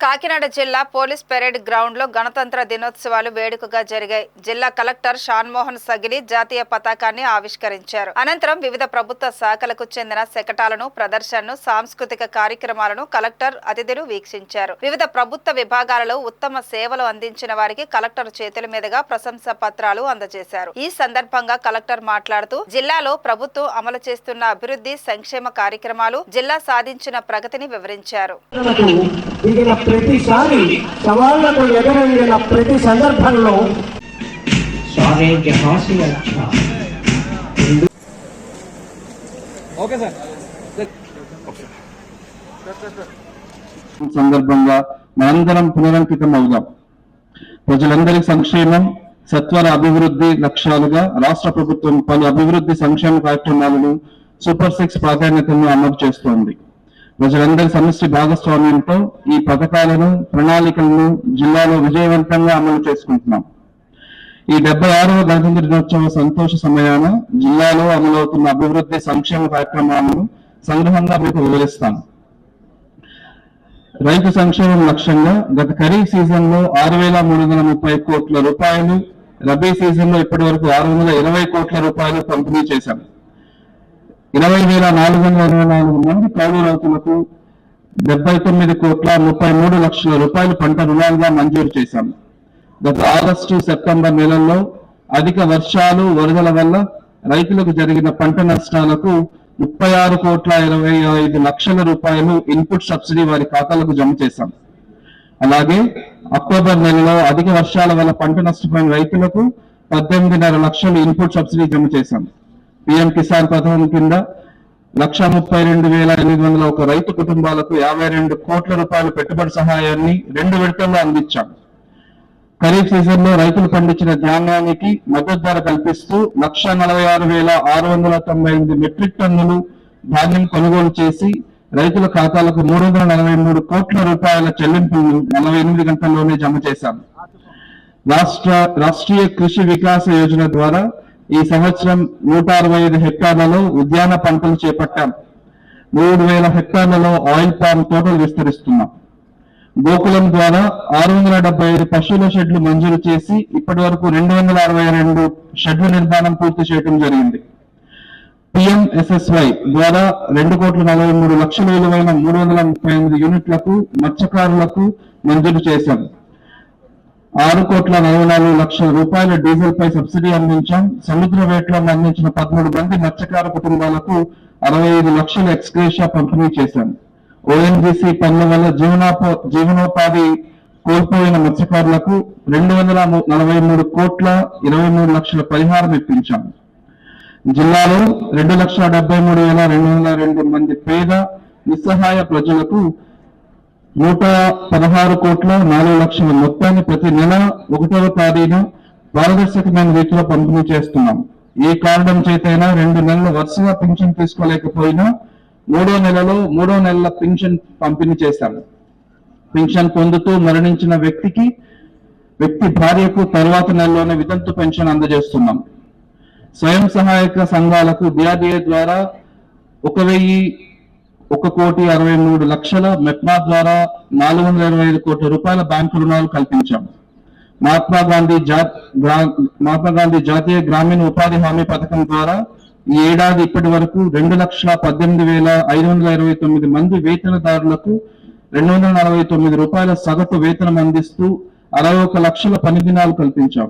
కాకినాడ జిల్లా police parade ground లో గణతంత్ర దినోత్సవాలు వేడుకగా జరిగాయి. జిల్లా కలెక్టర్ షాన్మోహన్ సగిలి జాతీయ పతాకాన్ని ఆవిష్కరించారు. అనంతరం వివిధ ప్రభుత్వ శాఖలకు చెందిన శకటాలను, ప్రదర్శనను, సాంస్కృతిక కార్యక్రమాలను కలెక్టర్ అతిథులు వీక్షించారు. వివిధ ప్రభుత్వ విభాగాలలో ఉత్తమ సేవలు అందించిన వారికి కలెక్టర్ చేతుల మీదుగా ప్రశంసా పత్రాలు అందజేశారు. ఈ సందర్భంగా కలెక్టర్ మాట్లాడుతూ జిల్లాలో ప్రభుత్వం అమలు చేస్తున్న అభివృద్ధి, సంక్షేమ కార్యక్రమాలు, జిల్లా సాధించిన ప్రగతిని వివరించారు. ప్రతిసారి సవాళ్లకు ఎదురయ్యిన ప్రతి సందర్భంలో సందర్భంగా మనందరం పునరంకితం అవుదాం. ప్రజలందరి సంక్షేమం, సత్వర అభివృద్ధి లక్ష్యాలుగా రాష్ట్ర ప్రభుత్వం పలు అభివృద్ధి సంక్షేమ కార్యక్రమాలను సూపర్ 6 ప్రాధాన్యతలను అమలు చేస్తోంది. ప్రజలందరి సమిష్టి భాగస్వామ్యంతో ఈ పథకాలను, ప్రణాళికలను జిల్లాలో విజయవంతంగా అమలు చేసుకుంటున్నాం. ఈ 76వ గణతంత్ర దినోత్సవ సంతోష సమయాన జిల్లాలో అమలవుతున్న అభివృద్ధి సంక్షేమ కార్యక్రమాలను సంగ్రహంగా మీకు వివరిస్తాను. రైతు సంక్షేమం లక్ష్యంగా గత ఖరీఫ్ సీజన్ లో 6,330 కోట్ల రూపాయలు, రబీ సీజన్ లో ఇప్పటి వరకు 620 కోట్ల రూపాయలు పంపిణీ చేశాం. 20,424 మంది కౌలు రైతులకు 79 కోట్ల 33 లక్షల రూపాయలు పంట రుణాలుగా మంజూరు చేశాం. గత ఆగస్టు, సెప్టెంబర్ నెలల్లో అధిక వర్షాలు, వరదల వల్ల రైతులకు జరిగిన పంట నష్టాలకు 36 కోట్ల 25 లక్షల రూపాయలు ఇన్పుట్ సబ్సిడీ వారి ఖాతాలకు జమ చేశాం. అలాగే అక్టోబర్ నెలలో అధిక వర్షాల వల్ల పంట నష్టపోయిన రైతులకు 18.5 లక్షలు ఇన్పుట్ సబ్సిడీ జమ చేశాం. పిఎం కిసాన్ పథకం కింద 132,801 రైతు కుటుంబాలకు 52 కోట్ల రూపాయల పెట్టుబడి సహాయాన్ని 2 విడతల్లో అందించాం. ఖరీఫ్ సీజన్ లో రైతులు పండించిన ధాన్యానికి మద్దతు ధర కల్పిస్తూ 146,698 మెట్రిక్ టన్నులు ధాన్యం కొనుగోలు చేసి రైతుల ఖాతాలకు 343 కోట్ల రూపాయల చెల్లింపులను 48 గంటల్లోనే జమ చేశాం. రాష్ట్రీయ కృషి వికాస యోజన ద్వారా ఈ సంవత్సరం 165 హెక్టార్లలో ఉద్యాన పంటలు చేపట్టాం. 3,000 హెక్టార్లలో ఆయిల్ పామ్ తోటలు విస్తరిస్తున్నాం. గోకులం ద్వారా 675 పశువుల షెడ్లు మంజూరు చేసి ఇప్పటి వరకు 262 షెడ్ల నిర్మాణం పూర్తి చేయడం జరిగింది. PMSSY ద్వారా 2,43 లక్షల విలువైన 338 యూనిట్లకు మత్స్యకారులకు మంజూరు చేశాం. 6,44 లక్షల రూపాయల డీజిల్ పై సబ్సిడీ అందించాం. సముద్ర వేటలను అందించిన 13 మంది మత్స్యకార కుటుంబాలకు 65 లక్షల ఎక్స్గ్రేషియా పంపిణీ చేశాం. ONGC పనుల వల్ల జీవనోపాధి కోల్పోయిన మత్స్యకారులకు 243 కోట్ల 23 లక్షల పరిహారం ఇప్పించాం. జిల్లాలో 2,73,202 మంది పేద నిస్సహాయ ప్రజలకు 116 కోట్ల 4 లక్షల మొత్తాన్ని ప్రతి నెల 1వ తేదీన పారదర్శకమైన రీతిలో పంపిణీ చేస్తున్నాం. ఏ కారణం చేతైనా 2 నెలలు వరుసగా పింఛన్ తీసుకోలేకపోయినా 3వ నెలల పింఛన్ పంపిణీ చేశాము. పింఛన్ పొందుతూ మరణించిన వ్యక్తి భార్యకు తర్వాత నెలలోనే వితంతు పెన్షన్ అందజేస్తున్నాం. స్వయం సహాయక సంఘాలకు DRDA ద్వారా 1,63 లక్షల, మెప్మా ద్వారా 425 కోట్ల రూపాయల బ్యాంకు రుణాలు కల్పించాం. మహాత్మా గాంధీ జాతీయ గ్రామీణ ఉపాధి హామీ పథకం ద్వారా ఈ ఏడాది ఇప్పటి వరకు 2,18,529 మంది వేతనదారులకు 249 రూపాయల సగటు వేతనం అందిస్తూ 61 లక్షల పని దినాలు కల్పించాం.